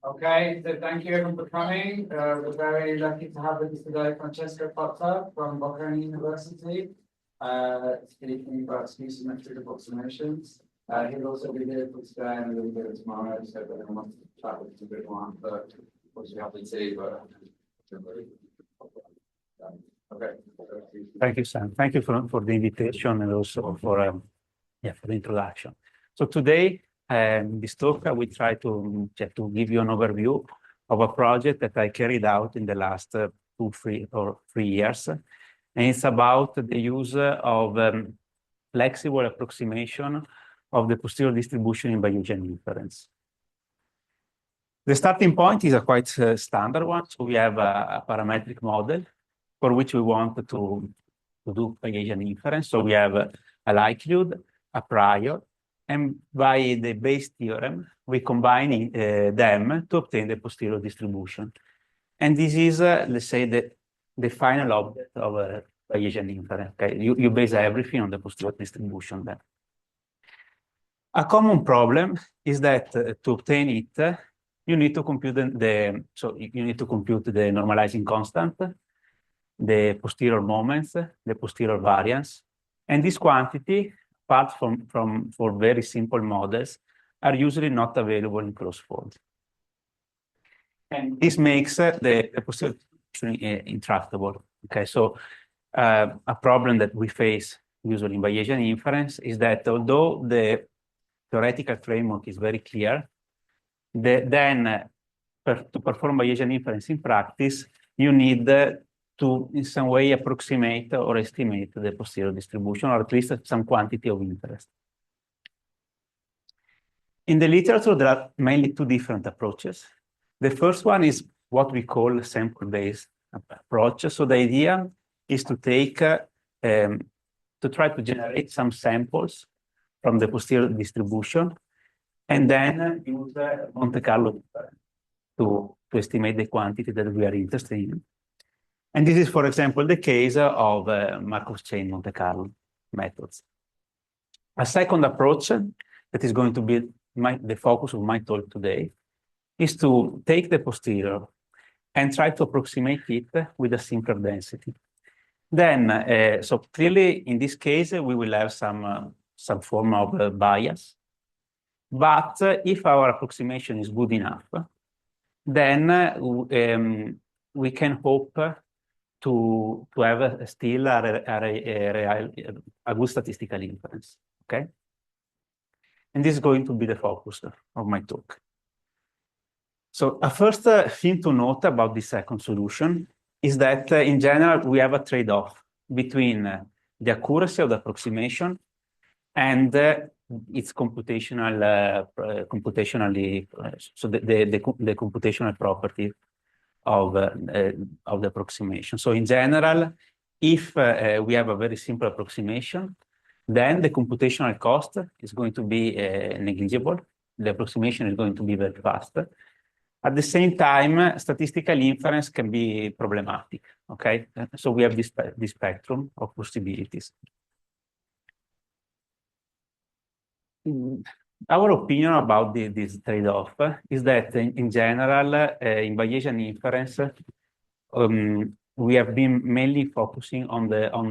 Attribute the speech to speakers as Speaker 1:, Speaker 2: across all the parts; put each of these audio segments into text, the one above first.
Speaker 1: Okay, so thank you everyone for coming. We're very lucky to have with us today Francesco Pozza from Bocconi University, speaking about skew-symmetric approximations. He'll also be here for today and a little bit of tomorrow, so that I want to chat with a bit more, but of course we have the tea, but okay.
Speaker 2: Thank you, Sam. Thank you for the invitation and also for the introduction. So today, this talk, I will try to give you an overview of a project that I carried out in the last 3 years. And it's about the use of flexible approximation of the posterior distribution in Bayesian inference. The starting point is a quite standard one. So we have a parametric model for which we want to do Bayesian inference. So we have a likelihood, a prior, and by the Bayes theorem, we combine them to obtain the posterior distribution. And this is, let's say, the final object of Bayesian inference. Okay? You base everything on the posterior distribution then. A common problem is that to obtain it, you need to compute the normalizing constant, the posterior moments, the posterior variance, and this quantity, apart from for very simple models, are usually not available in closed form. And this makes the posterior distribution intractable. Okay, so a problem that we face usually in Bayesian inference is that although the theoretical framework is very clear, to perform Bayesian inference in practice, you need to, in some way, approximate or estimate the posterior distribution, or at least some quantity of interest. In the literature, there are mainly 2 different approaches. The first one is what we call sample-based approach. So the idea is to take, to try to generate some samples from the posterior distribution, and then use Monte Carlo to estimate the quantity that we are interested in. And this is, for example, the case of Markov chain Monte Carlo methods. A second approach that is going to be the focus of my talk today is to take the posterior and try to approximate it with a simpler density. Then, so clearly in this case, we will have some form of bias. But if our approximation is good enough, then we can hope to have still a good statistical inference. Okay, and this is going to be the focus of my talk. So a first thing to note about the second solution is that in general we have a trade-off between the accuracy of the approximation and its computationally so the computational property of the approximation. So in general, if we have a very simple approximation, then the computational cost is going to be negligible. The approximation is going to be very fast. At the same time, statistical inference can be problematic. Okay, so we have this spectrum of possibilities. Our opinion about this trade-off is that in general, in Bayesian inference, we have been mainly focusing on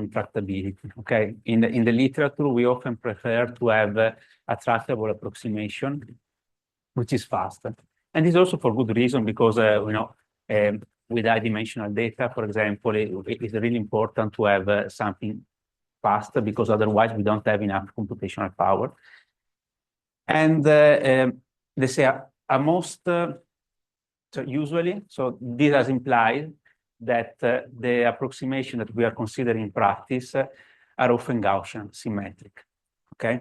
Speaker 2: tractability. Okay, in the literature, we often prefer to have a tractable approximation, which is fast, and it's also for good reason, because with high-dimensional data, for example, it is really important to have something fast, because otherwise we don't have enough computational power. And they say so usually, so this has implied that the approximation that we are considering in practice are often Gaussian symmetric. Okay,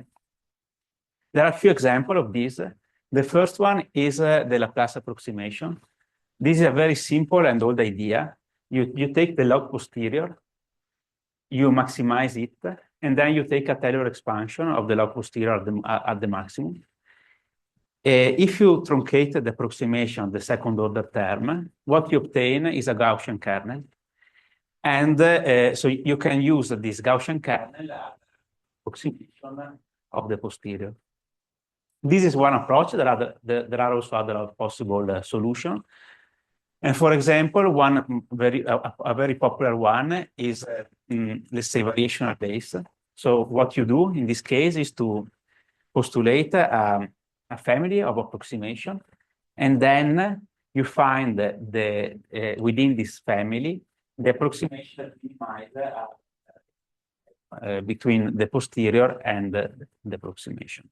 Speaker 2: there are a few examples of this. The first one is the Laplace approximation. This is a very simple and old idea. You take the log posterior, you maximize it, and then you take a Taylor expansion of the log posterior at the maximum. If you truncate the approximation of the second order term, what you obtain is a Gaussian kernel. And so you can use this Gaussian kernel approximation of the posterior. This is one approach. There are also other possible solutions. And for example, a very popular one is, let's say, variational based. So what you do in this case is to postulate a family of approximation, and then you find within this family the approximation that minimize between the posterior and the approximation.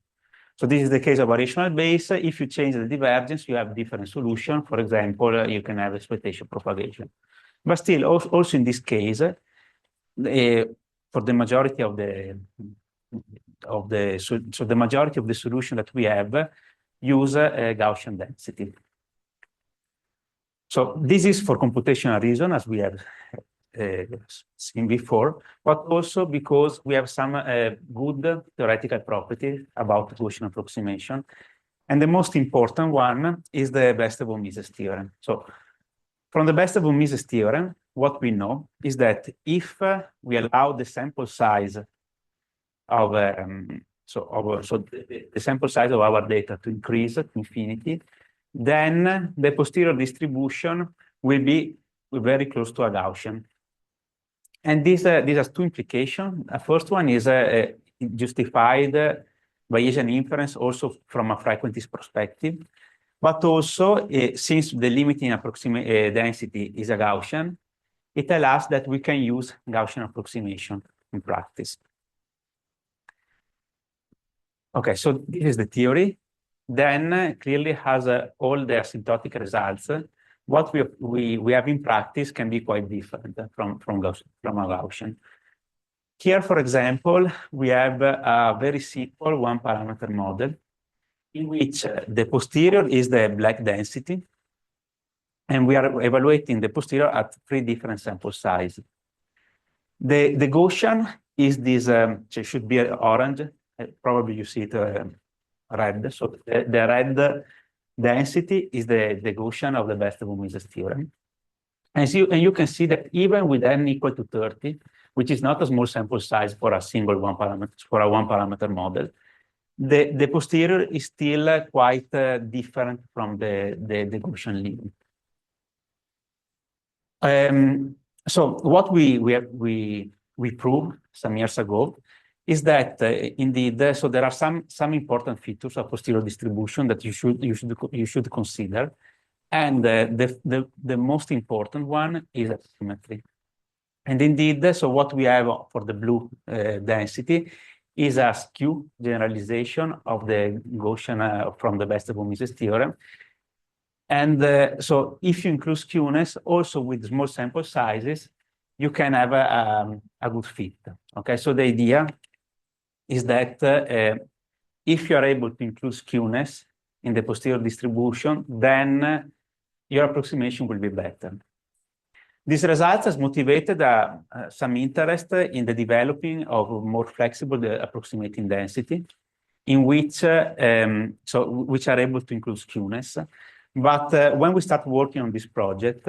Speaker 2: So this is the case of variational base. If you change the divergence, you have different solution. For example, you can have expectation propagation. But still, also in this case, for the majority of the majority of the solution that we have use Gaussian density. So this is for computational reason, as we have seen before, but also because we have some good theoretical properties about Gaussian approximation. And the most important one is the best-of Mises theorem. So from the best-of Mises theorem, what we know is that if we allow the sample size of the sample size of our data to increase to infinity, then the posterior distribution will be very close to a Gaussian. And this has two implications. The first one is justified Bayesian inference also from a frequencies perspective, but also since the limiting density is a Gaussian, it allows us that we can use Gaussian approximation in practice. Okay, so this is the theory. Then clearly has all the asymptotic results. What we have in practice can be quite different from a Gaussian. Here, for example, we have a very simple one-parameter model in which the posterior is the black density, and we are evaluating the posterior at 3 different sample sizes. The Gaussian is this, it should be orange, probably you see it red. So the red density is the Gaussian of the best-of Mises theorem. And you can see that even with n equal to 30, which is not a small sample size for a single one-parameter model, the posterior is still quite different from the Gaussian limit. So what we proved some years ago is that indeed, so there are some important features of posterior distribution that you should consider, and the most important one is asymmetry. And indeed, so what we have for the blue density is a skew generalization of the Gaussian from the best-of Mises theorem. And so if you include skewness also with small sample sizes, you can have a good fit. Okay, so the idea is that if you are able to include skewness in the posterior distribution, then your approximation will be better. This result has motivated some interest in the developing of more flexible approximating density, in which which are able to include skewness. But when we start working on this project,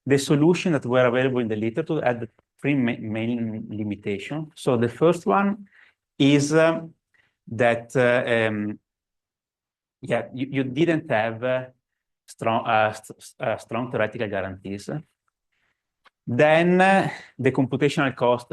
Speaker 2: the solution that were available in the literature had 3 main limitations. So the first one is that you didn't have strong theoretical guarantees. Then the computational costs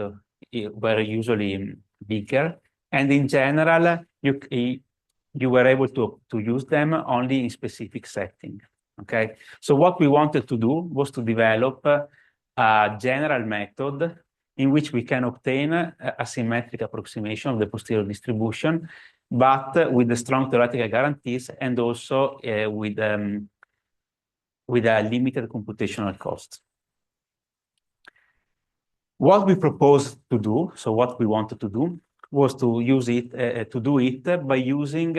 Speaker 2: were usually bigger, and in general, you were able to use them only in specific settings. Okay, so what we wanted to do was to develop a general method in which we can obtain a symmetric approximation of the posterior distribution, but with the strong theoretical guarantees and also with a limited computational cost. What we proposed to do, so what we wanted to do, was to use it by using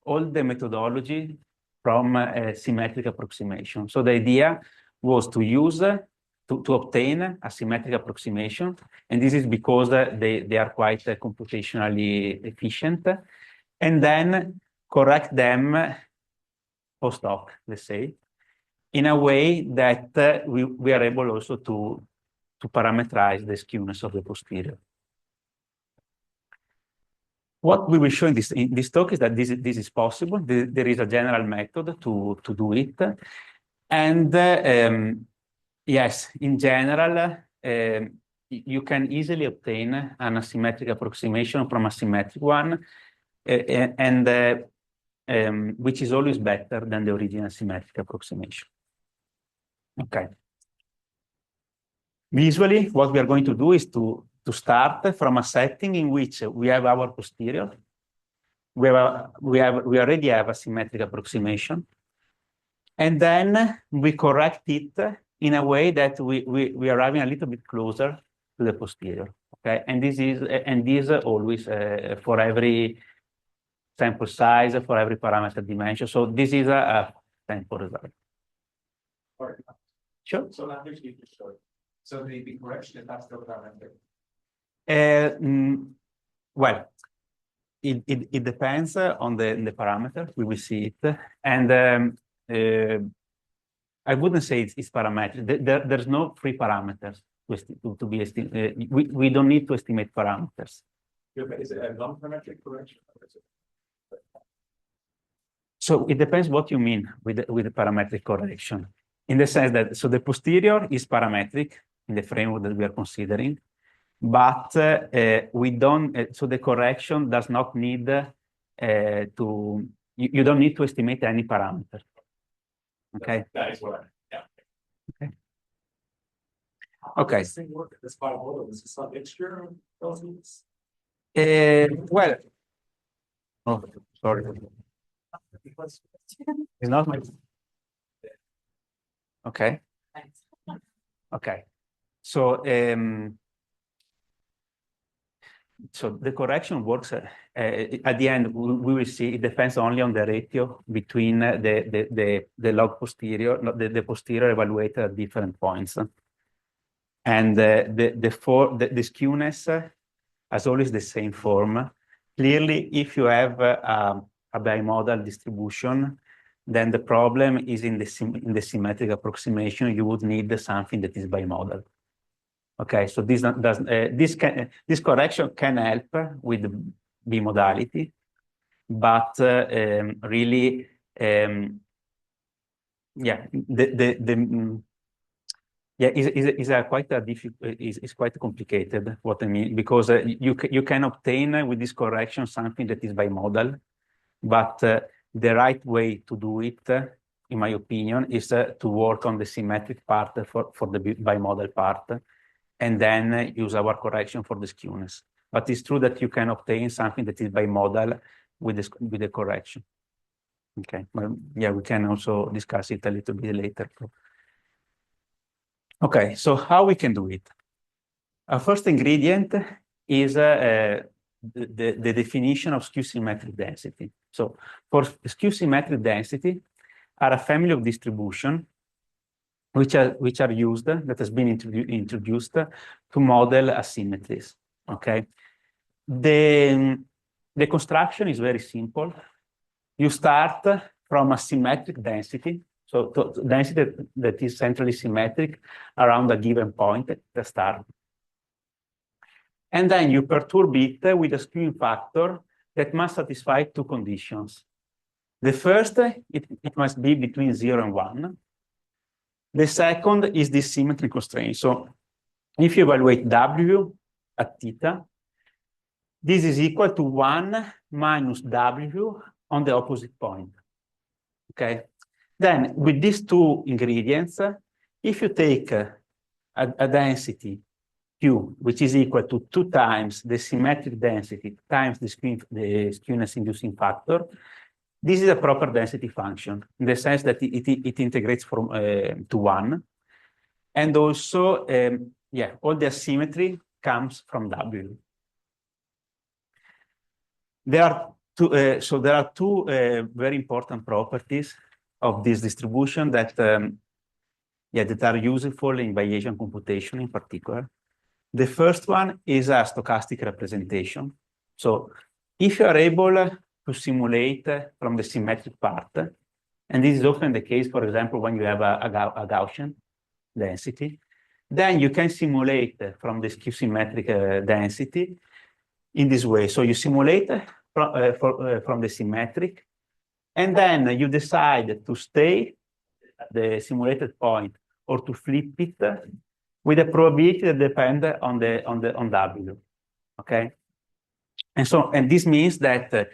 Speaker 2: all the methodology from symmetric approximation. So the idea was to use to obtain a symmetric approximation, and this is because they are quite computationally efficient, and then correct them post hoc, let's say, in a way that we are able also to parameterize the skewness of the posterior. What we will show in this talk is that this is possible. There is a general method to do it. And yes, in general, you can easily obtain an asymmetric approximation from a symmetric one, which is always better than the original symmetric approximation. Okay. Visually, what we are going to do is to start from a setting in which we have our posterior. We already have a symmetric approximation. And then we correct it in a way that we are arriving a little bit closer to the posterior. Okay, and this is always for every sample size, for every parameter dimension. So this is a sample result. Sure.
Speaker 1: So that gives you the show. So the correction, that's the parametric.
Speaker 2: Well, it depends on the parameter. We will see it, and I wouldn't say it's parametric. There's no free parameters to be estimated. We don't need to estimate parameters.
Speaker 1: Is it a non-parametric correction?
Speaker 2: So it depends what you mean with the parametric correction, in the sense that the posterior is parametric in the framework that we are considering, but we don't. So the correction does not need to. You don't need to estimate any parameter. Okay.
Speaker 1: That is what. Yeah.
Speaker 2: Okay. Okay.
Speaker 1: This thing work this bimodal. Is this a mixture of those?
Speaker 2: Well. Oh, sorry. It's not my. Okay. Okay. So so the correction works at the end. We will see it depends only on the ratio between the log posterior, the posterior evaluated at different points, and the skewness has always the same form. Clearly, if you have a bimodal distribution, then the problem is in the symmetric approximation. You would need something that is bimodal. Okay, so this correction can help with the bimodality, but really, yeah, is quite complicated. What I mean, because you can obtain with this correction something that is bimodal, but the right way to do it, in my opinion, is to work on the symmetric part for the bimodal part, and then use our correction for the skewness. But it's true that you can obtain something that is bimodal with the correction. Okay, well, yeah, we can also discuss it a little bit later. Okay, so how we can do it? Our first ingredient is the definition of skew-symmetric density. So for skew-symmetric density are a family of distribution which are used, that has been introduced to model asymmetries. Okay, the construction is very simple. You start from a symmetric density, so density that is centrally symmetric around a given point at the start, and then you perturb it with a skewing factor that must satisfy two conditions. The first, it must be between 0 and 1. The second is the symmetry constraint. So if you evaluate W at theta, this is equal to 1 minus W on the opposite point. Okay. Then with these two ingredients, if you take a density Q, which is equal to 2 times the symmetric density times the skewness inducing factor, this is a proper density function in the sense that it integrates from to 1, and also yeah, all the asymmetry comes from W. There are two very important properties of this distribution that that are useful in Bayesian computation in particular. The first one is a stochastic representation. So if you are able to simulate from the symmetric part, and this is often the case, for example, when you have a Gaussian density, then you can simulate from the skew-symmetric density in this way. So you simulate from the symmetric, and then you decide to stay at the simulated point or to flip it with a probability that depends on W. Okay, and this means that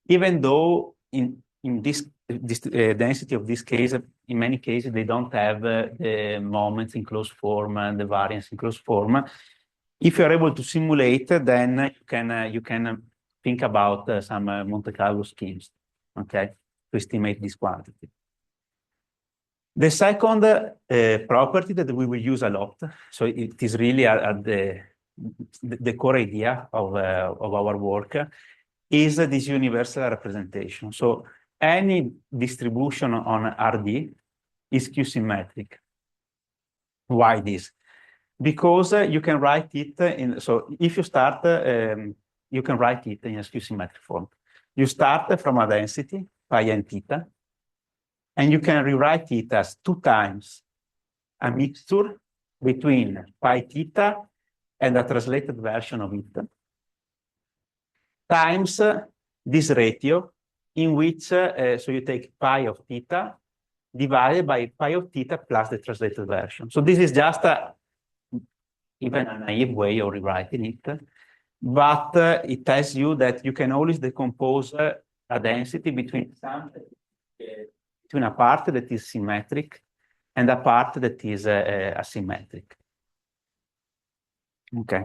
Speaker 2: even though in this density of this case, in many cases they don't have the moments in closed form and the variance in closed form. If you're able to simulate, then you can think about some Monte Carlo schemes, okay, to estimate this quantity. The second property that we will use a lot, so it is really the core idea of our work, is this universal representation. So any distribution on RD is Skew-symmetric. Why this? Because you can write it in, so if you start, you can write it in a Skew-symmetric form. You start from a density, pi n theta, and you can rewrite it as 2 times a mixture between pi theta and a translated version of it, times this ratio in which, so you take pi of theta divided by pi of theta plus the translated version. So this is just even a naive way of rewriting it, but it tells you that you can always decompose a density between between a part that is symmetric and a part that is asymmetric. Okay.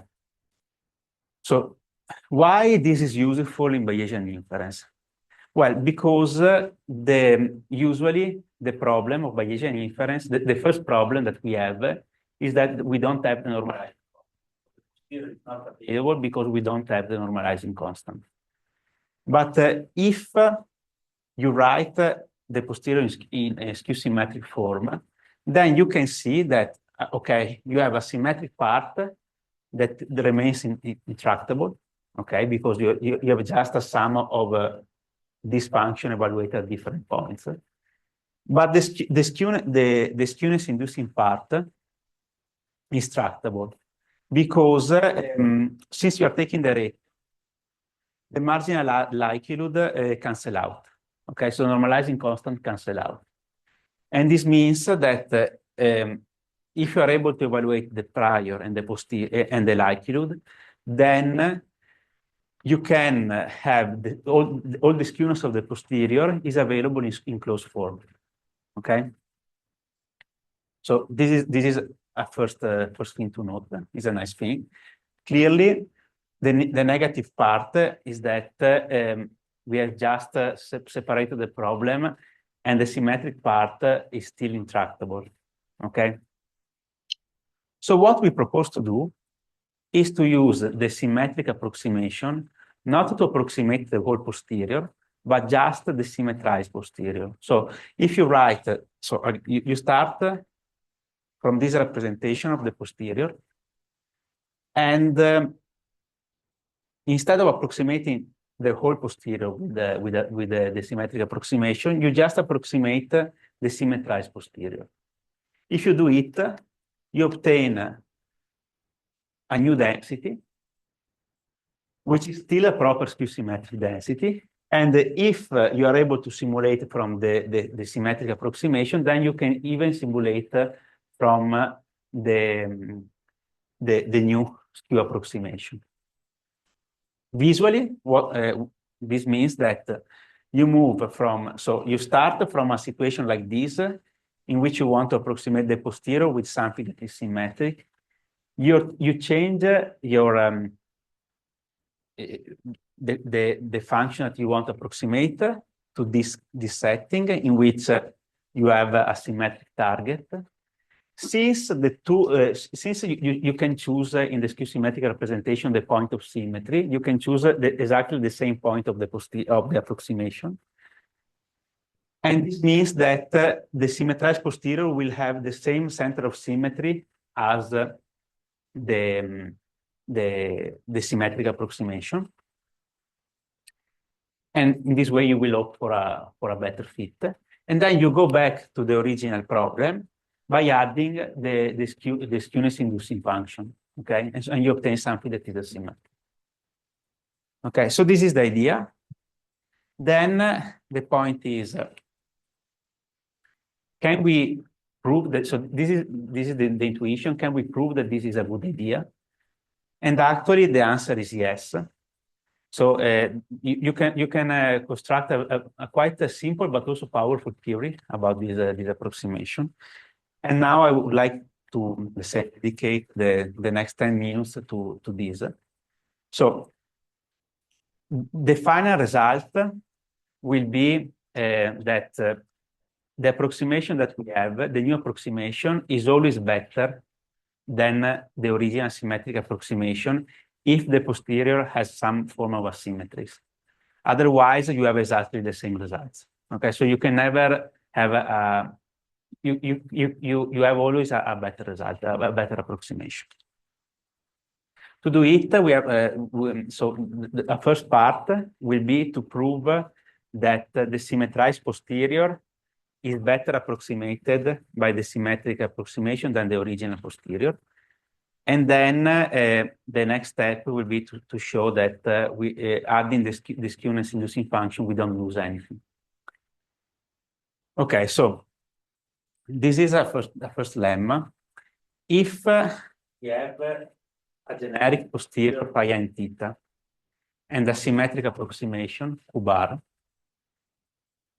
Speaker 2: So why this is useful in Bayesian inference? Well, because usually the problem of Bayesian inference, the first problem that we have is that we don't have the normalizing constant. It's not available because we don't have the normalizing constant. But if you write the posterior in a skew-symmetric form, then you can see that, okay, you have a symmetric part that remains intractable, okay, because you have just a sum of this function evaluated at different points. But the skewness inducing part is tractable because since you are taking the rate, the marginal likelihood cancel out. Okay, so normalizing constant cancel out. And this means that if you are able to evaluate the prior and the posterior and the likelihood, then you can have all the skewness of the posterior is available in closed form. Okay. So this is a first thing to note. It's a nice thing. Clearly, the negative part is that we have just separated the problem, and the symmetric part is still intractable. Okay. So what we propose to do is to use the symmetric approximation, not to approximate the whole posterior, but just the symmetrized posterior. So if you write, so you start from this representation of the posterior, and instead of approximating the whole posterior with the symmetric approximation, you just approximate the symmetrized posterior. If you do it, you obtain a new density, which is still a proper skew-symmetric density. And if you are able to simulate from the symmetric approximation, then you can even simulate from the new skew approximation. Visually, what this means that you move from, so you start from a situation like this, in which you want to approximate the posterior with something that is symmetric. You change your the function that you want to approximate to this setting in which you have a symmetric target. Since the two, since you can choose in the skew-symmetric representation the point of symmetry, you can choose exactly the same point of the approximation. And this means that the symmetrized posterior will have the same center of symmetry as the symmetric approximation. And in this way, you will opt for a better fit. And then you go back to the original problem by adding the skewness inducing function, okay? And you obtain something that is asymmetric. Okay, so this is the idea. Then the point is, can we prove that? So this is the intuition. Can we prove that this is a good idea? And actually, the answer is yes. So you can construct a quite a simple but also powerful theory about this approximation. And now I would like to, let's say, dedicate the next 10 minutes to this. So the final result will be that the approximation that we have, the new approximation, is always better than the original symmetric approximation if the posterior has some form of asymmetries. Otherwise, you have exactly the same results. Okay, so you can never have you have always a better result, a better approximation. To do it, we have so the first part will be to prove that the symmetrized posterior is better approximated by the symmetric approximation than the original posterior. And then the next step will be to show that we adding the skewness inducing function, we don't lose anything. Okay, so this is a first lemma. If we have a generic posterior pi n theta and a symmetric approximation Q bar,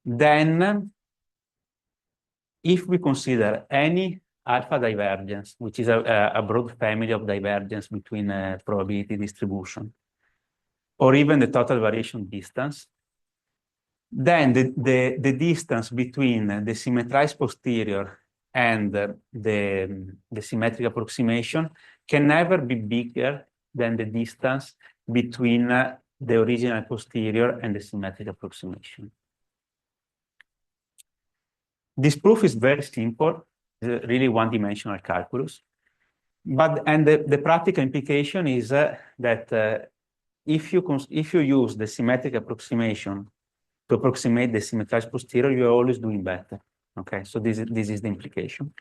Speaker 2: then if we consider any alpha divergence, which is a broad family of divergence between probability distribution, or even the total variation distance, then the distance between the symmetrized posterior and the symmetric approximation can never be bigger than the distance between the original posterior and the symmetric approximation. This proof is very simple, really one-dimensional calculus. And the practical implication is that if you use the symmetric approximation to approximate the symmetrized posterior, you are always doing better. Okay, so this is the implication.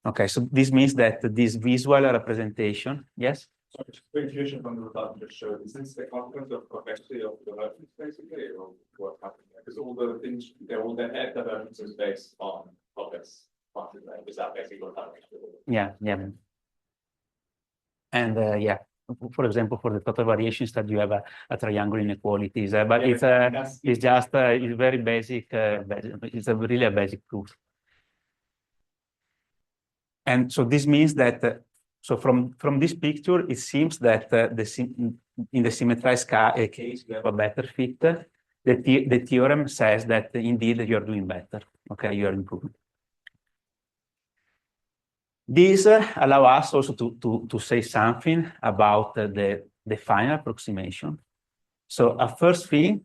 Speaker 2: Okay, so this means that this visual representation, yes?
Speaker 3: So the intuition from the result just showed, is this the consequence of complexity of divergence, basically, or what's happening there? Because all the things, all the head divergence is based on complex functions, right? Is that basically what happens?
Speaker 2: Yeah. And yeah, for example, for the total variations that you have a triangle inequalities, but yeah, it's just it's very basic. It's really a basic proof. And so this means that so from this picture, it seems that in the symmetrized case, you have a better fit. The theorem says that indeed you're doing better. Okay, you're improving. This allows us also to say something about the final approximation. So a first thing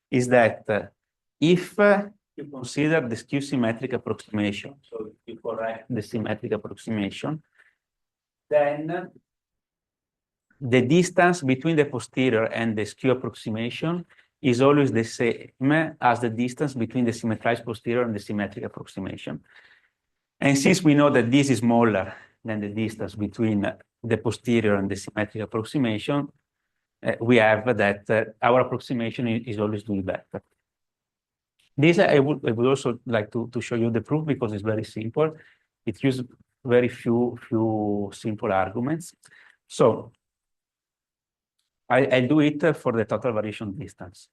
Speaker 2: is that if you consider the skew-symmetric approximation, so if you correct the symmetric approximation, then the distance between the posterior and the skew approximation is always the same as the distance between the symmetrized posterior and the symmetric approximation. And since we know that this is smaller than the distance between the posterior and the symmetric approximation, we have that our approximation is always doing better. This I would also like to show you the proof because it's very simple. It uses very few simple arguments. So I do it for the total variation distance.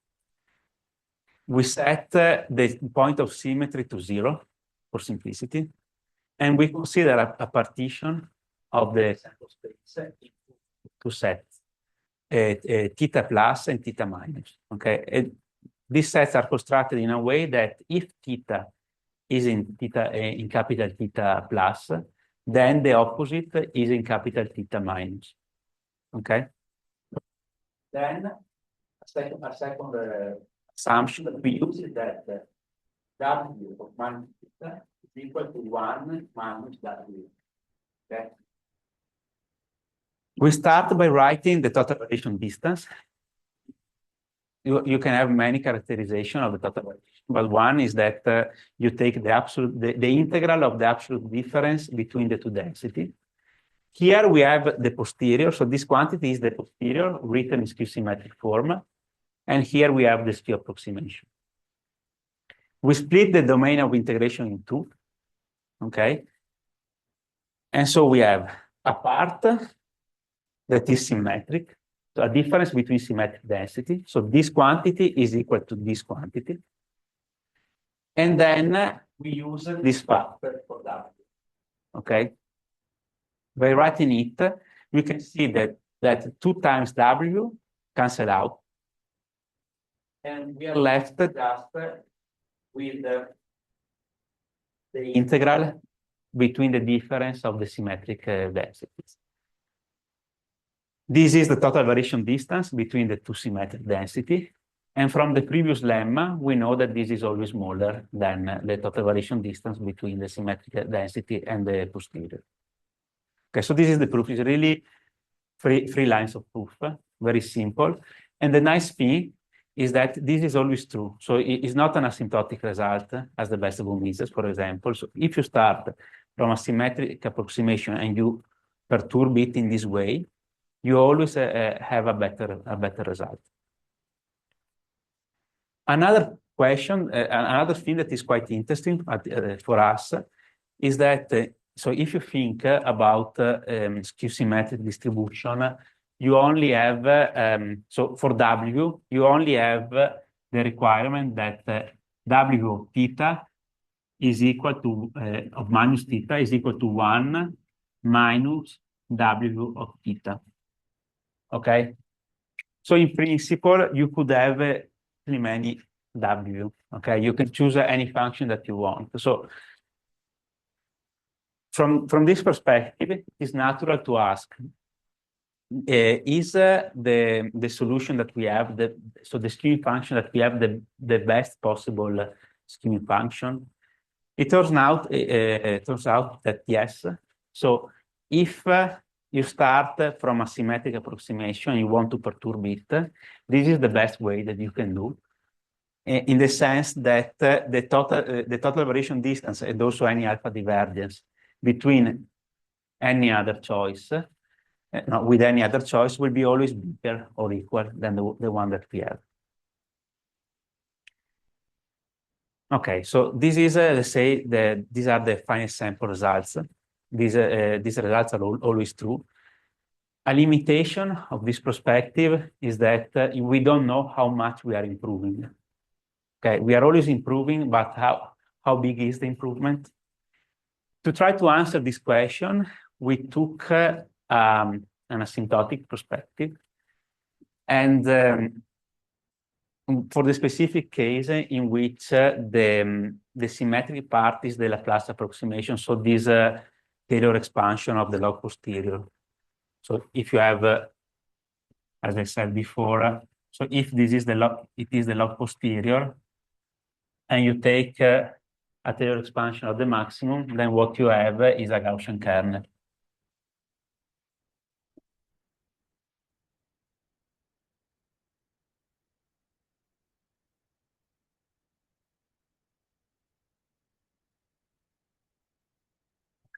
Speaker 2: We set the point of symmetry to 0 for simplicity, and we consider a partition of the sample space to set theta plus and theta minus. Okay, and these sets are constructed in a way that if theta is in capital theta plus, then the opposite is in capital theta minus. Okay. Then a second assumption that we use is that W of minus theta is equal to 1 minus W. Okay. We start by writing the total variation distance. You can have many characterizations of the total variation, but one is that you take the integral of the absolute difference between the two densities. Here we have the posterior. So this quantity is the posterior written in skew-symmetric form. And here we have the skew approximation. We split the domain of integration in two. Okay. And so we have a part that is symmetric. So a difference between symmetric density. So this quantity is equal to this quantity. And then we use this factor for that. Okay. By writing it, we can see that 2 times W cancel out. And we are left just with the integral between the difference of the symmetric densities. This is the total variation distance between the two symmetric densities. And from the previous lemma, we know that this is always smaller than the total variation distance between the symmetric density and the posterior. Okay, so this is the proof. It's really three lines of proof, very simple. And the nice thing is that this is always true. So it's not an asymptotic result as the best of all means, for example. So if you start from a symmetric approximation and you perturb it in this way, you always have a better result. Another question, another thing that is quite interesting for us is that, so if you think about skew-symmetric distribution, you only have, so for W, you only have the requirement that W of theta is equal to, of minus theta is equal to 1 minus W of theta. Okay? So in principle, you could have many W. Okay? You can choose any function that you want. So from this perspective, it's natural to ask, is the solution that we have, so the skewing function that we have, the best possible skewing function? It turns out that yes. So if you start from a symmetric approximation, you want to perturb it, this is the best way that you can do, in the sense that the total variation distance and also any alpha divergence between any other choice, with any other choice, will be always bigger or equal than the one that we have. Okay, so this is, let's say, these are the finite sample results. These results are always true. A limitation of this perspective is that we don't know how much we are improving. Okay, we are always improving, but how big is the improvement? To try to answer this question, we took an asymptotic perspective. And for the specific case in which the symmetric part is the Laplace approximation, so this Taylor expansion of the log posterior. So if you have, as I said before, so if this is the log, it is the log posterior, and you take a Taylor expansion of the maximum, then what you have is a Gaussian kernel.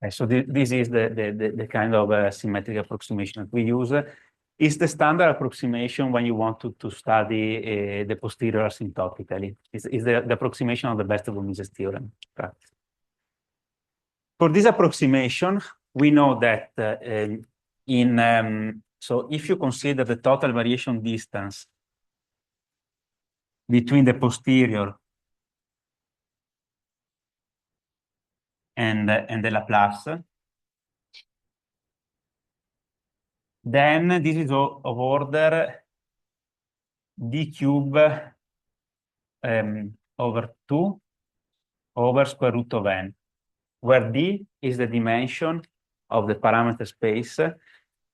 Speaker 2: Okay, so this is the kind of symmetric approximation that we use. It's the standard approximation when you want to study the posterior asymptotically. It's the approximation of the best of Mises theorem. For this approximation, we know that so if you consider the total variation distance between the posterior and the Laplace, then this is of order d cube over 2 over square root of n, where d is the dimension of the parameter space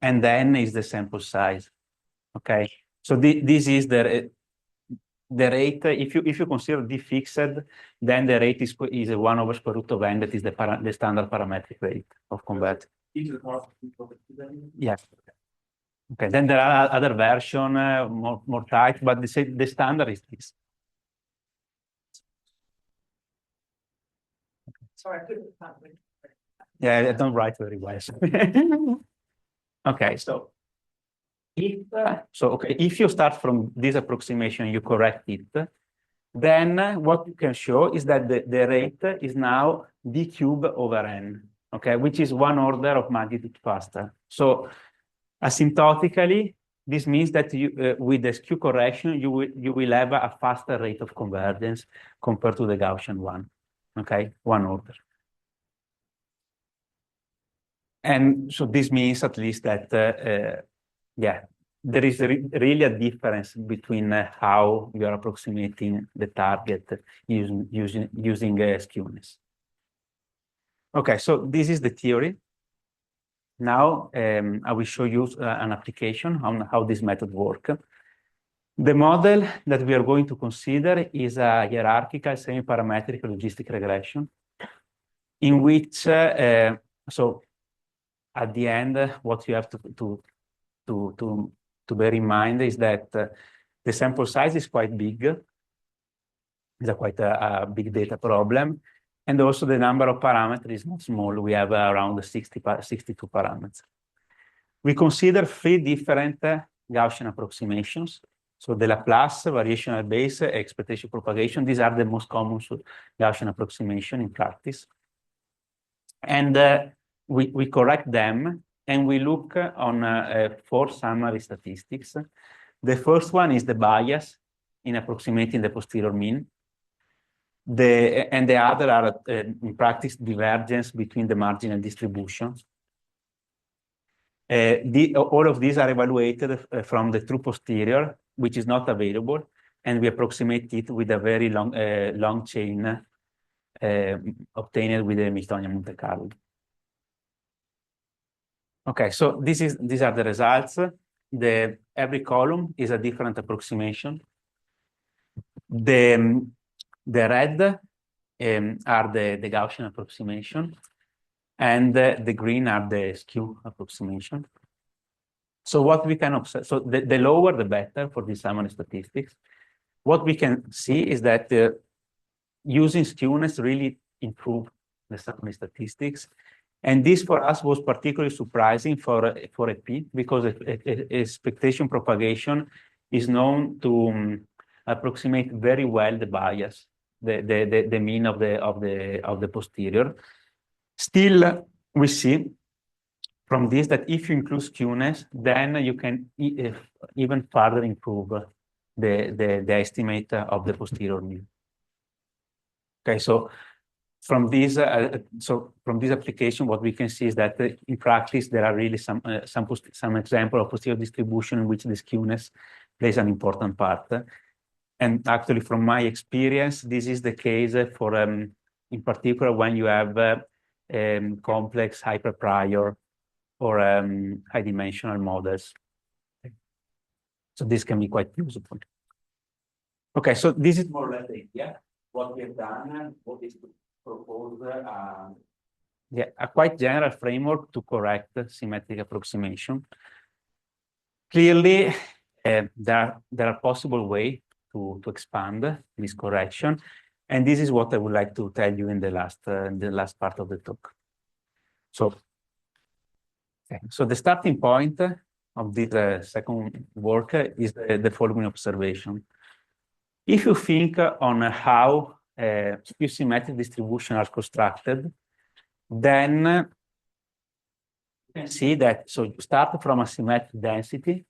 Speaker 2: and n is the sample size. Okay, so this is the rate. If you consider d fixed, then the rate is 1 over square root of n. That is the standard parametric rate of converting. Yes. Okay. Then there are other versions, more tight, but the standard is this.
Speaker 4: Sorry, I couldn't.
Speaker 2: Yeah, I don't write very well. Okay, so if you start from this approximation, you correct it, then what you can show is that the rate is now d cube over n, okay, which is 1 order of magnitude faster. So asymptotically, this means that you, with the skew correction, you will have a faster rate of convergence compared to the Gaussian one, okay, 1 order. And so this means at least that, yeah, there is really a difference between how you are approximating the target using skewness. Okay, so this is the theory. Now I will show you an application on how this method works. The model that we are going to consider is a hierarchical semi-parametric logistic regression, in which so at the end, what you have to bear in mind is that the sample size is quite big. It's quite a big data problem. And also the number of parameters is not small. We have around 62 parameters. We consider 3 different Gaussian approximations. So the Laplace, variational base, expectation propagation, these are the most common Gaussian approximation in practice. And we correct them, and we look on 4 summary statistics. The first one is the bias in approximating the posterior mean. And the other are, in practice, divergence between the marginal distributions. All of these are evaluated from the true posterior, which is not available, and we approximate it with a very long chain obtained with the Hamiltonian Monte Carlo. Okay, so these are the results. Every column is a different approximation. The red are the Gaussian approximation, and the green are the skew approximation. So what we can observe, so the lower the better for the summary statistics. What we can see is that using skewness really improve the summary statistics. And this for us was particularly surprising for a P, because expectation propagation is known to approximate very well the bias, the mean of the posterior. Still, we see from this that if you include skewness, then you can even further improve the estimate of the posterior mean. Okay, so from this application, what we can see is that in practice there are really some example of posterior distribution in which the skewness plays an important part. And actually, from my experience, this is the case for in particular when you have complex hyperprior or high dimensional models. So this can be quite useful. Okay, so this is more or less the idea. What we have done, what is to propose a quite general framework to correct symmetric approximation. Clearly, there are possible ways to expand this correction, and this is what I would like to tell you in the last part of the talk. So, so the starting point of this second work is the following observation. If you think on how skew-symmetric distributions are constructed, then you can see that, so you start from a symmetric density.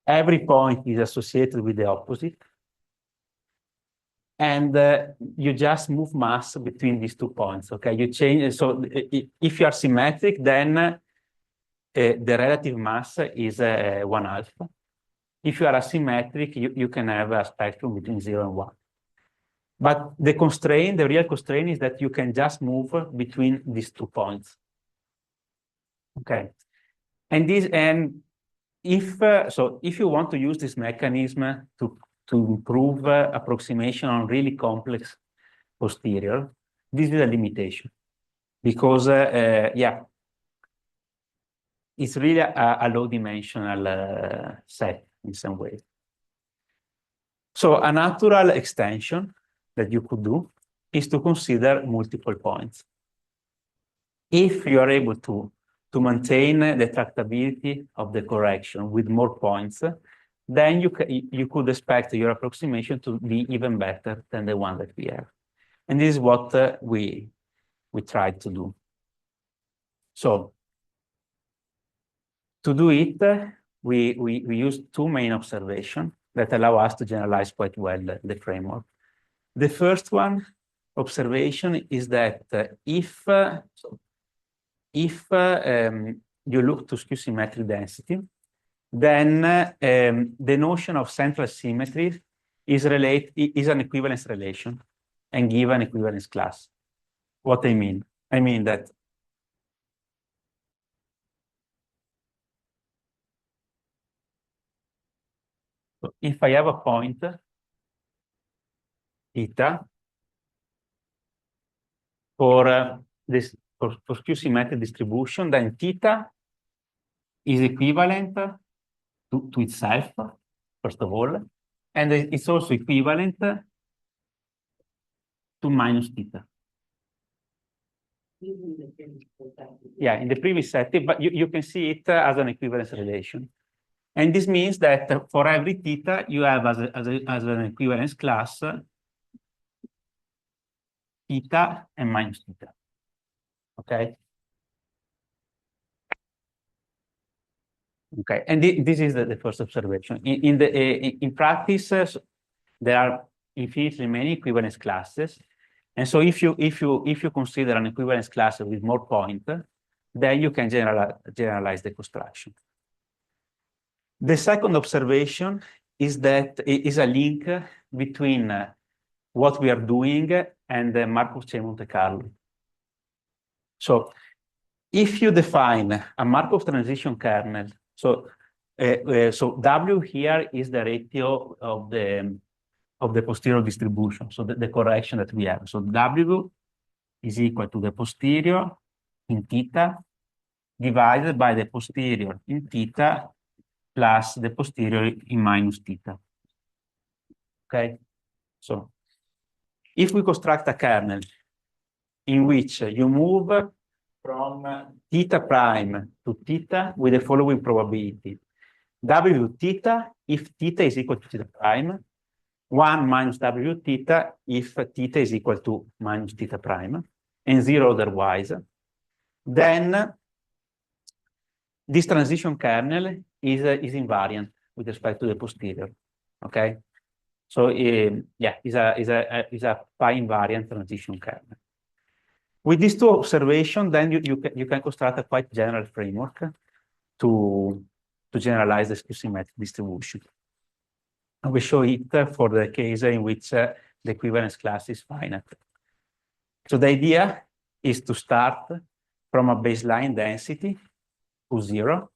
Speaker 2: Every point is associated with the opposite. And you just move mass between these 2 points, okay? You change, so if you are symmetric, then the relative mass is 1/2. If you are asymmetric, you can have a spectrum between 0 and 1. But the constraint, the real constraint is that you can just move between these 2 points. Okay. And if you want to use this mechanism to improve approximation on really complex posterior, this is a limitation. Because, yeah, it's really a low-dimensional set in some way. So a natural extension that you could do is to consider multiple points. if you are able to maintain the tractability of the correction with more points, then you could expect your approximation to be even better than the one that we have. And this is what we tried to do. So to do it, we used two main observations that allow us to generalize quite well the framework. The first one observation is that if you look to skew-symmetric density, then the notion of central symmetry is an equivalence relation and give an equivalence class. What I mean? I mean that if I have a point theta for skew-symmetric distribution, then theta is equivalent to itself, first of all, and it's also equivalent to minus theta. Yeah, in the previous setting, but you can see it as an equivalence relation. And this means that for every theta, you have as an equivalence class theta and minus theta. Okay? Okay, and this is the first observation. In practice, there are infinitely many equivalence classes. And so if you consider an equivalence class with more points, then you can generalize the construction. The second observation is that it is a link between what we are doing and the Markov-Chain Monte Carlo. So if you define a Markov transition kernel, so W here is the ratio of the posterior distribution, so the correction that we have. So W is equal to the posterior in theta divided by the posterior in theta plus the posterior in minus theta. Okay, so if we construct a kernel in which you move from theta prime to theta with the following probability: W theta if theta is equal to theta prime, 1 minus W theta if theta is equal to minus theta prime, and 0 otherwise, then this transition kernel is invariant with respect to the posterior. Okay, so yeah, is a pi invariant transition kernel. With these two observations, then you can construct a quite general framework to generalize the skew-symmetric distribution. I will show it for the case in which the equivalence class is finite. So the idea is to start from a baseline density to 0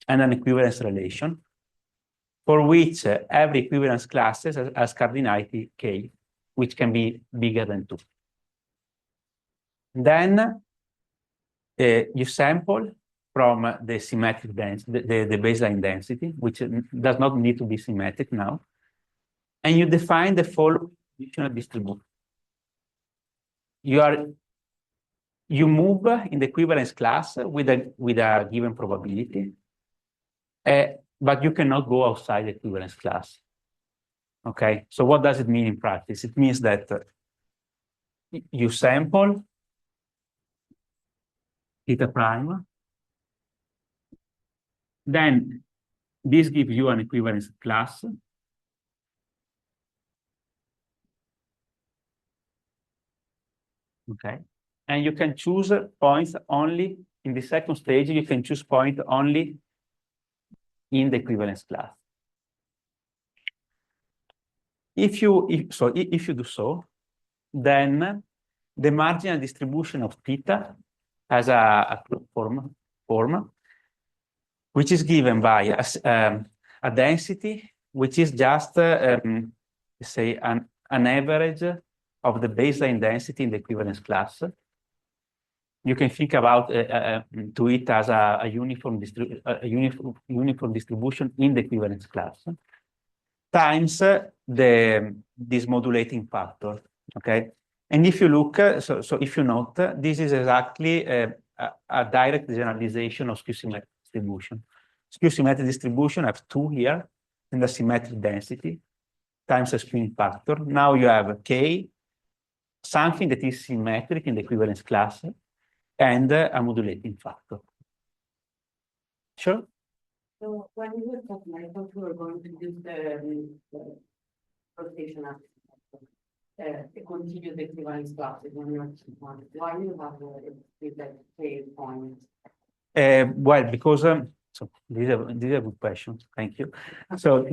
Speaker 2: and an equivalence relation for which every equivalence class has cardinality k, which can be bigger than 2. Then you sample from the symmetric density, the baseline density, which does not need to be symmetric now, and you define the following distribution. You move in the equivalence class with a given probability, but you cannot go outside the equivalence class. Okay, so what does it mean in practice? It means that you sample theta prime, then this gives you an equivalence class. Okay, and you can choose points only in the second stage. You can choose point only in the equivalence class. If you do so, then the marginal distribution of theta has a form which is given by a density which is just say an average of the baseline density in the equivalence class. You can think about to it as a uniform distribution in the equivalence class times this modulating factor. Okay, And if you look, so if you note, this is exactly a direct generalization of skew-symmetric distribution. Skew-symmetric distribution have 2 here, and the symmetric density times a skewing factor. Now you have K, something that is symmetric in the equivalence class, and a modulating factor. Sure?
Speaker 4: So when you were talking, I thought you were going to use the rotation of the continuous equivalence classes when you're why you have with that K point?
Speaker 2: Well, because so these are good questions. Thank you. So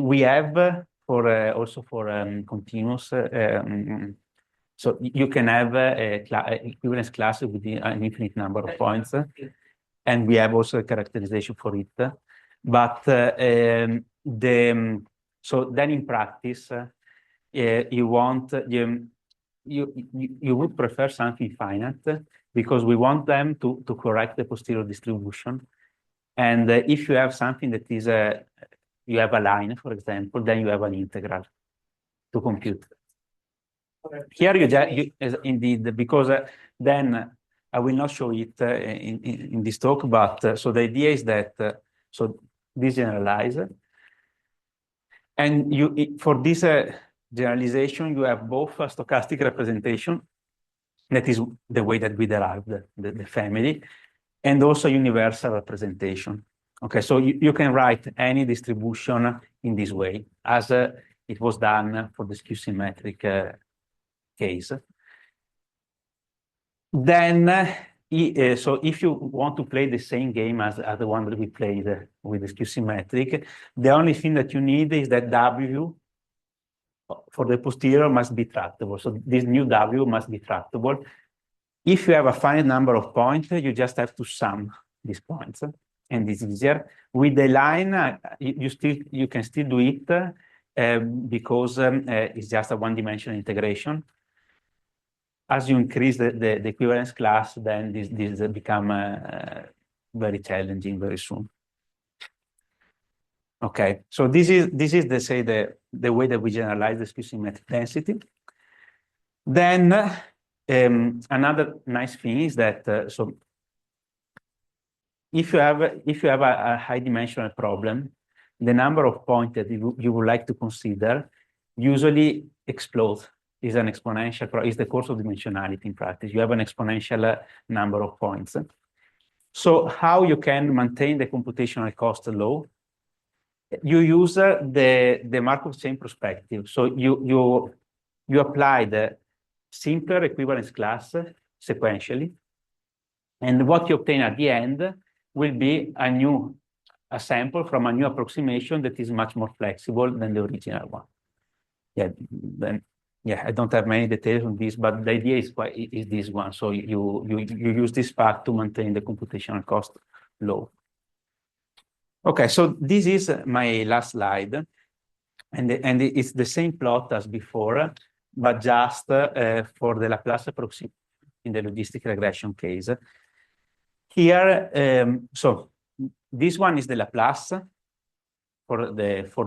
Speaker 2: we have for also for continuous. So you can have equivalence class with an infinite number of points, and we have also a characterization for it. But so then in practice, you want you would prefer something finite because we want them to correct the posterior distribution. And if you have something that is you have a line, for example, then you have an integral to compute. Here you indeed, because then I will not show it in this talk, but so the idea is that so this generalize, and you for this generalization you have both a stochastic representation, that is the way that we derived the family, and also universal representation. Okay, so you can write any distribution in this way, as it was done for the skew-symmetric case. Then, so if you want to play the same game as the one that we played with the skew-symmetric, the only thing that you need is that W for the posterior must be tractable. So this new W must be tractable. If you have a finite number of points, you just have to sum these points, and it's easier. With the line, you can still do it because it's just a one-dimensional integration. As you increase the equivalence class, then this become very challenging very soon. Okay, so this is the way that we generalize the skew-symmetric density. Then another nice thing is that so if you have a high-dimensional problem, the number of points that you would like to consider usually explodes. Is an exponential, is the course of dimensionality in practice. You have an exponential number of points. So how you can maintain the computational cost low? You use the Markov chain perspective. So you apply the simpler equivalence class sequentially, and what you obtain at the end will be a sample from a new approximation that is much more flexible than the original one. Yeah, I don't have many details on this, but the idea is this one. So you use this path to maintain the computational cost low. Okay, so this is my last slide, and it's the same plot as before, but just for the Laplace approximation in the logistic regression case. Here, so this one is the Laplace for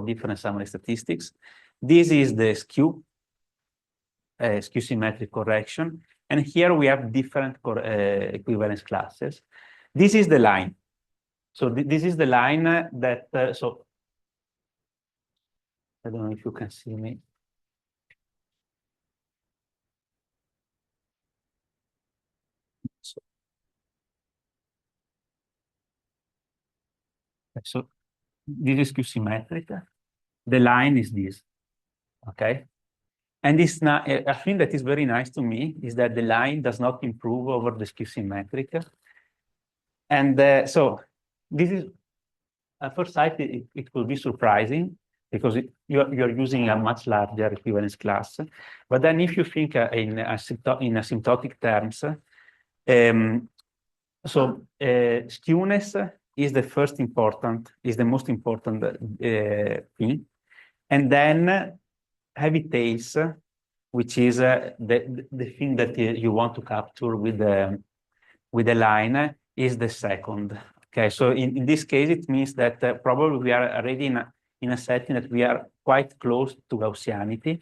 Speaker 2: different summary statistics. This is the skew-symmetric correction, and here we have different equivalence classes. This is the line. So this is the line that so I don't know if you can see me. So this is skew-symmetric. The line is this. Okay. And this a thing that is very nice to me is that the line does not improve over the skew-symmetric. And so this is, at first sight, it could be surprising because you're using a much larger equivalence class. But then if you think in asymptotic terms, so skewness is the most important thing. And then heavy tails, which is the thing that you want to capture with the line, is the second. Okay, so in this case, it means that probably we are already in a setting that we are quite close to Gaussianity.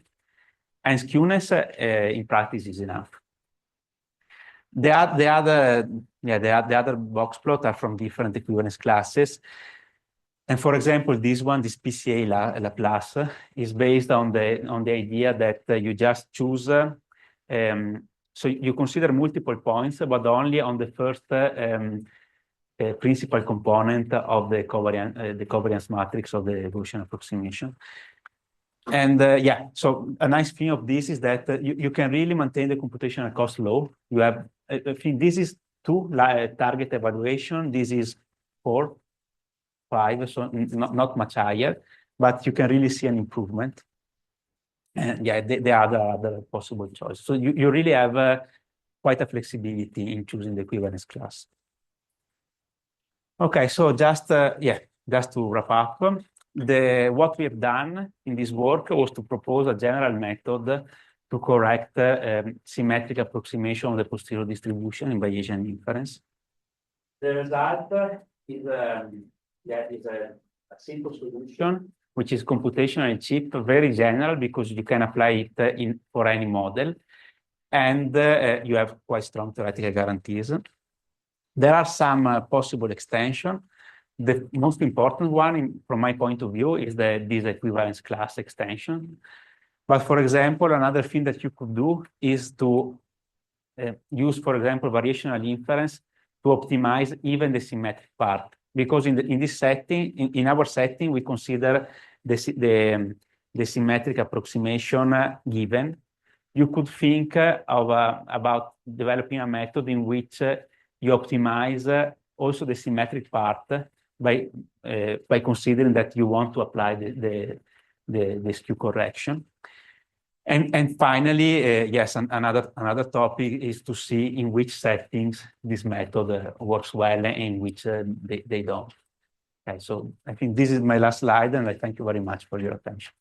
Speaker 2: And skewness in practice is enough. The other box plot are from different equivalence classes. And for example, this one, this PCA Laplace, is based on the idea that you just choose. So you consider multiple points, but only on the first principal component of the covariance matrix of the Gaussian approximation. And yeah, so a nice thing of this is that you can really maintain the computational cost low. You have, I think this is 2 target evaluation. This is 4, 5, so not much higher, but you can really see an improvement. And yeah, there are other possible choices. So you really have quite a flexibility in choosing the equivalence class. Okay, so just to wrap up, what we have done in this work was to propose a general method to correct symmetric approximation of the posterior distribution in Bayesian inference. The result is a simple solution, which is computationally cheap, very general because you can apply it for any model, and you have quite strong theoretical guarantees. There are some possible extensions. The most important one, from my point of view, is this equivalence class extension. But for example, another thing that you could do is to use, for example, variational inference to optimize even the symmetric part. Because in this setting, in our setting, we consider the symmetric approximation given. You could think about developing a method in which you optimize also the symmetric part by considering that you want to apply the skew correction. And finally, yes, another topic is to see in which settings this method works well and in which they don't. Okay, so I think this is my last slide, and I thank you very much for your attention.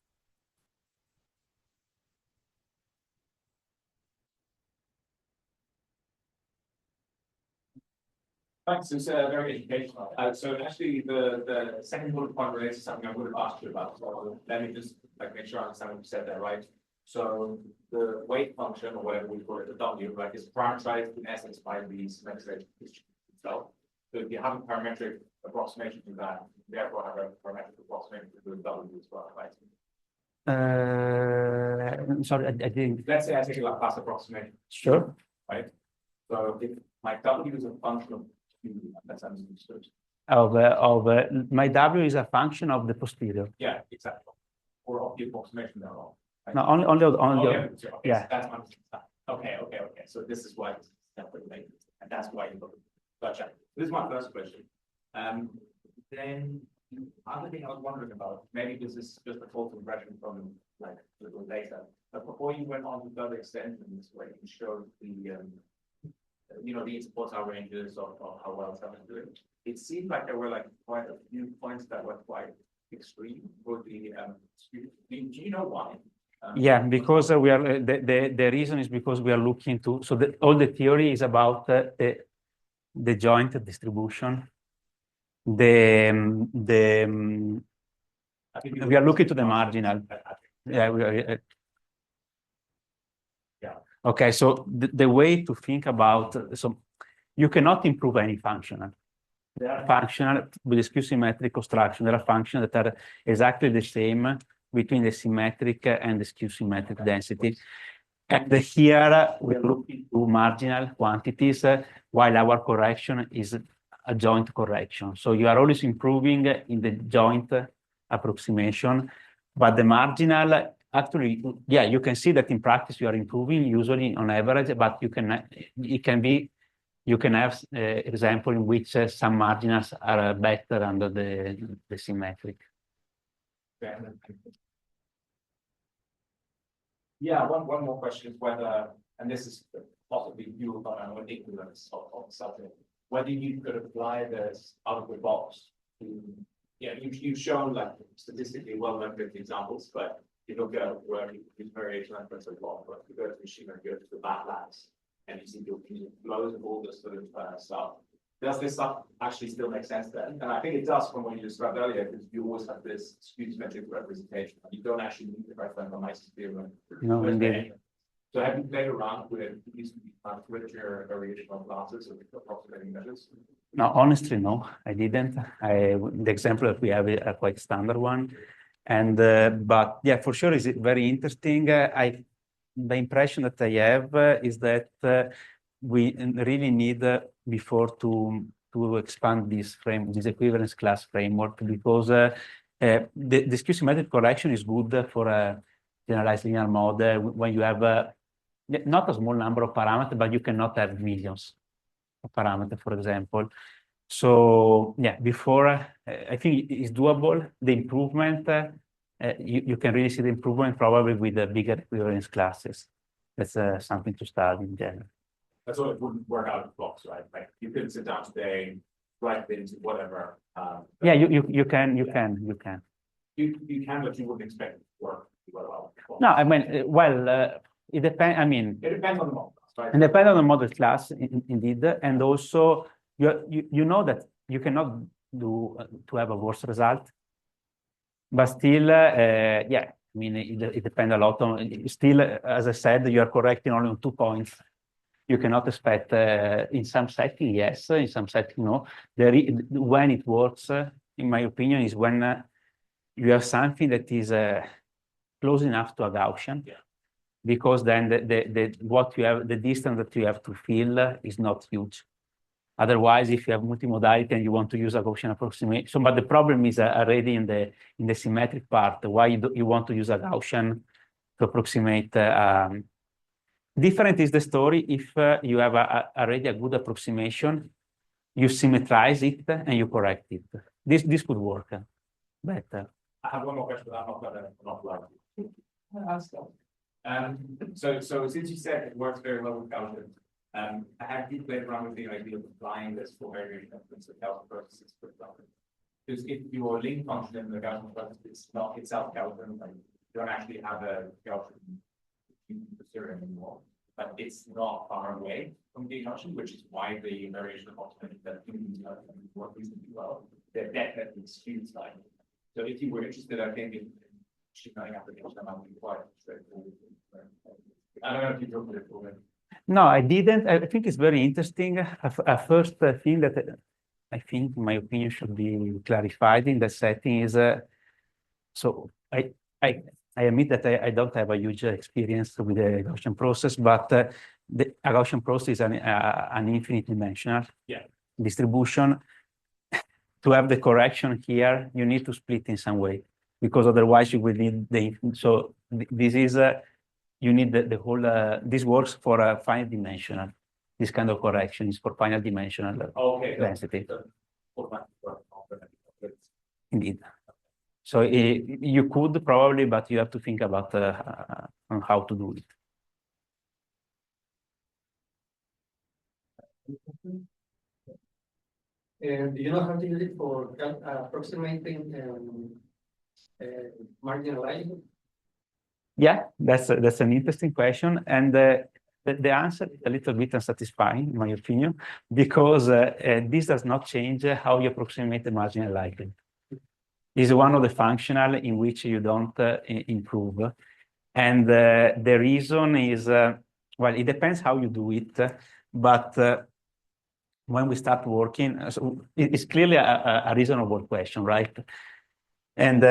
Speaker 3: Thanks, it's very educational. So actually, the second bullet point relates to something I would have asked you about. So let me just make sure I understand what you said there, right? So the weight function, or whatever we call it, the W, right, is parameterized in essence by the symmetric distribution itself. So if you have a parametric approximation to that, therefore have a parametric approximation to the W as well, right?
Speaker 2: Sorry, I didn't.
Speaker 3: Let's say I take a Laplace approximation.
Speaker 2: Sure.
Speaker 3: Right. So if my W is a function of Q, that's understood.
Speaker 2: My W is a function of the posterior.
Speaker 3: Yeah, exactly. Or of the approximation thereof. Right?
Speaker 2: No, only
Speaker 3: Okay,
Speaker 2: yeah.
Speaker 3: That's my okay. So this is why it's separate, and that's why you look. Gotcha. This is my first question. Then the other thing I was wondering about, maybe this is just a false impression from like the data, but before you went on to further extensions where you showed the the interpolation ranges of how well someone's doing, it seemed like there were like quite a few points that were quite extreme for the do you know why?
Speaker 2: Yeah, because we are the reason is because we are looking to all the theory is about the joint distribution. We are looking to the marginal. Yeah, we are.
Speaker 3: Yeah.
Speaker 2: Okay, so the way to think about you cannot improve any functional. There are functional with the skew-symmetric construction. There are functions that are exactly the same between the symmetric and the skew-symmetric density. And here we're looking to marginal quantities, while our correction is a joint correction. So you are always improving in the joint approximation, but the marginal, actually, yeah, you can see that in practice you are improving usually on average, but you can have example in which some marginals are better under the symmetric.
Speaker 3: Yeah, one more question is whether, and this is possibly fueled by an ignorance of the subject, whether you could apply this out of the box to, you've shown like statistically well-measured examples, but you look at where you use variational inference as well, but you go to machine and go to the MATLABs, and you see your flows and all this sort of stuff. does this stuff actually still make sense then? And I think it does from what you described earlier, because you always have this skew-symmetric representation. You don't actually need the reference theorem.
Speaker 2: No, indeed.
Speaker 3: So have you played around with these richer variational classes or approximating measures?
Speaker 2: No, honestly, no, I didn't. The example that we have is a quite standard one. And, but yeah, for sure, is it very interesting. The impression that I have is that we really need before to expand this equivalence class framework, because the skew-symmetric correction is good for a generalized linear model when you have not a small number of parameters, but you cannot have millions of parameters, for example. So yeah, before I think it's doable. The improvement, you can really see the improvement probably with the bigger equivalence classes. That's something to study in general.
Speaker 3: That's what it wouldn't work out of blocks, right? Like you could sit down today, write it into whatever.
Speaker 2: Yeah, you can.
Speaker 3: You can, but you wouldn't expect it to work well.
Speaker 2: No, I mean, well, it depends. I mean,
Speaker 3: it depends on the model, right?
Speaker 2: It depends on the model class, indeed, and also you know that you cannot do to have a worse result, but still, yeah. I mean, it depends a lot on. Still, as I said, you are correcting only on 2 points. You cannot expect in some setting, yes, in some setting, no. When it works, in my opinion, is when you have something that is close enough to a Gaussian, because then what you have, the distance that you have to fill is not huge. Otherwise, if you have multimodality and you want to use a Gaussian approximation, but the problem is already in the symmetric part. Why you want to use a Gaussian to approximate? Different is the story if you have already a good approximation, you symmetrize it and you correct it. This could work better.
Speaker 3: I have one more question, but I'm not allowed to. So since you said it works very well with Gaussian, have you played around with the idea of applying this for variation inference of Gaussian processes, for example? Because if your link function in the Gaussian process is not itself Gaussian, like you don't actually have a Gaussian posterior anymore, but it's not far away from the Gaussian, which is why the variation of optimization that work reasonably well. They're definitely skewed slightly. So if you were interested, I think in machine learning application, that might be quite straightforward. I don't know if you talked it already.
Speaker 2: No, I didn't. I think it's very interesting. A first thing that I think, in my opinion, should be clarified in that setting is, so I admit that I don't have a huge experience with the Gaussian process, but a Gaussian process is an infinite dimensional distribution. To have the correction here, you need to split in some way, because otherwise you will need so this is you need the whole. This works for a finite dimensional. This kind of correction is for finite dimensional density. Indeed. So you could probably, but you have to think about on how to do it.
Speaker 5: Do you know how to use it for approximating marginal likelihood?
Speaker 2: Yeah, that's an interesting question, and the answer is a little bit unsatisfying, in my opinion, because this does not change how you approximate the marginal likelihood. This is one of the functional in which you don't improve, and the reason is well, it depends how you do it, but when we start working, so it's clearly a reasonable question, right? And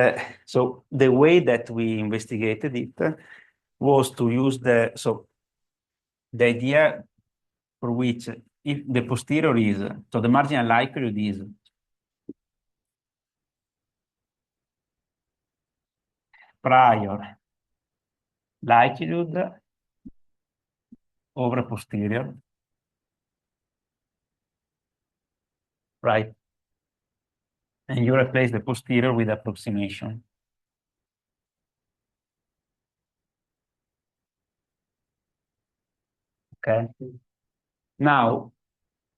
Speaker 2: so the way that we investigated it was to use the idea for which if the posterior is, so the marginal likelihood is prior likelihood over posterior, right? And you replace the posterior with approximation. Okay. Now,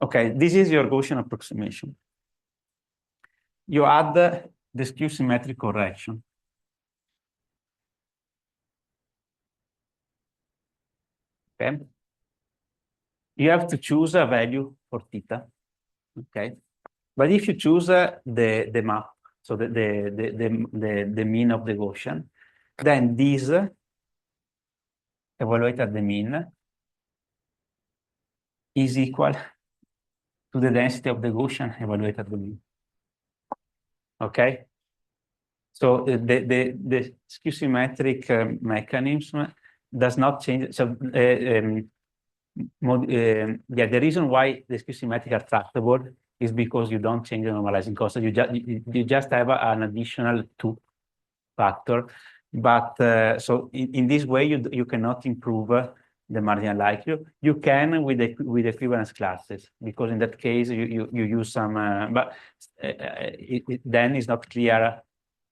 Speaker 2: okay, this is your Gaussian approximation. You add the skew-symmetric correction. Okay. You have to choose a value for theta. Okay, but if you choose the map, so the mean of the Gaussian, then this evaluated at the mean is equal to the density of the Gaussian evaluated at the mean. Okay, so the skew-symmetric mechanism does not change. So yeah, the reason why the skew-symmetric are tractable is because you don't change the normalizing constant. You just have an additional 2 factor. But so in this way, you cannot improve the marginal likelihood. You can with equivalence classes, because in that case you use some, but then it's not clear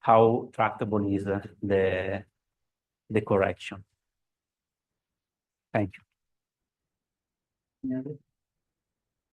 Speaker 2: how tractable is the correction. Thank you.
Speaker 1: Yeah.